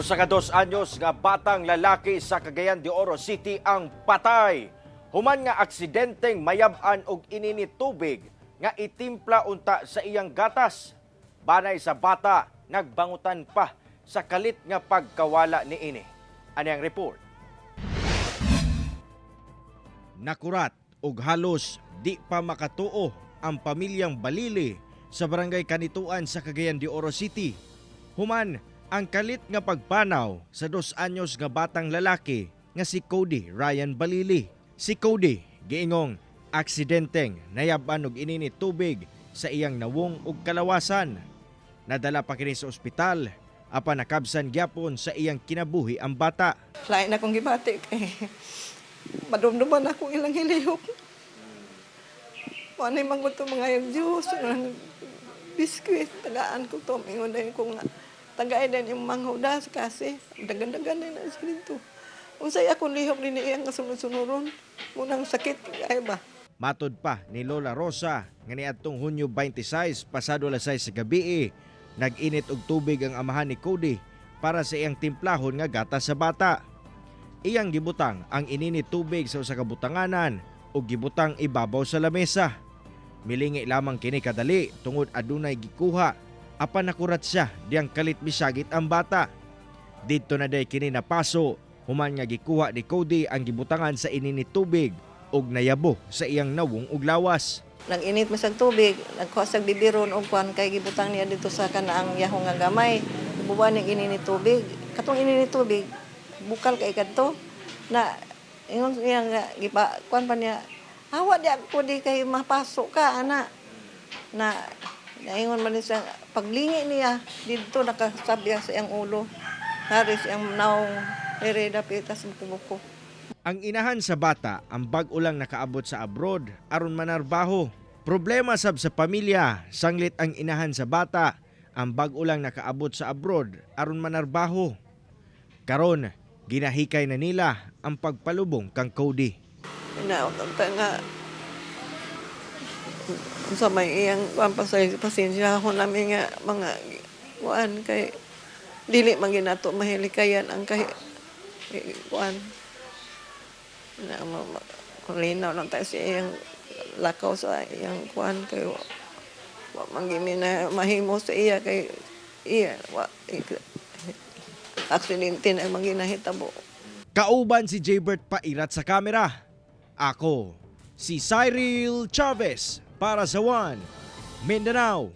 Usa ka 2 anyos nga batang lalaki sa Cagayan de Oro City ang patay. Human nga aksidenteng mayab-an og ininit tubig nga itimpla unta sa iyang gatas. Banay sa bata, nagbangutan pa sa kalit nga pagkawala niini. Ani ang report. Nakurat og halos di pa makatuo ang pamilyang Balili sa barangay Kanituan sa Cagayan de Oro City. Human ang kalit nga pagpanaw sa 2 anyos nga batang lalaki nga si Cody Ryan Balili. Si Cody giingong aksidenteng nayab-an og ininit tubig sa iyang nawong ug kalawasan. Nadala pa kini sa ospital apan nakabsan gyapon sa iyang kinabuhi ang bata. Lain na akong gibati kay madumduman ako ilang hilihok. Manay manggod to mga yung Diyos, ng biskwit, tagaan ko to, mingon na ko nga. Tagay din yung manghudas kasi dagan-dagan din na siya dito. Unsay ako lihok din iyang kasunod-sunuron. Munang sakit ay ba? Matod pa ni Lola Rosa nga niadtong Hunyo 26 pasado alas 6 sa gabi nag-init og tubig ang amahan ni Cody para sa iyang timplahon nga gatas sa bata. Iyang gibutang ang ininit tubig sa usa ka butanganan ug gibutang ibabaw sa lamesa. Milingi lamang kini kadali tungod adunay gikuha apan nakurat siya diyang kalit misagit ang bata. Dito na day kini napaso human nga gikuha ni Cody ang gibutangan sa ininit tubig ug nayabo sa iyang nawong ug lawas. Nag-init mo sa tubig, nagkuha sa bibiron o kuan kay gibutang niya dito sa kanaang yahong nga gamay. Buwan ng ininit tubig. Katong ininit tubig, bukal kay kadto na ingon niya nga giba kuan pa niya. Hawa di ako di kay mapasok ka ana. Na naingon man siya paglingi niya dito nakasabya sa iyang ulo. Haris ang naong peredapitas ng kubuko. Ang inahan sa bata ang bag-o lang nakaabot sa abroad aron manarbaho. Problema sab sa pamilya, sanglit ang inahan sa bata ang bag-o lang nakaabot sa abroad aron manarbaho. Karon ginahikay na nila ang pagpalubong kang Cody. Inaotanta nga sa may iyang kuan pasensya ako namin nga mga kuan kay dili man ginato mahilikayan ang kay kuan na kulinaw lang tayo sa iyang lakaw sa iyang kuan kay wa mangimi na mahimo sa iya kay iya aksidente na manginahitabo. Kauban si Jaybert Pairat sa kamera. Ako, si Cyril Chavez para sa One Mindanao.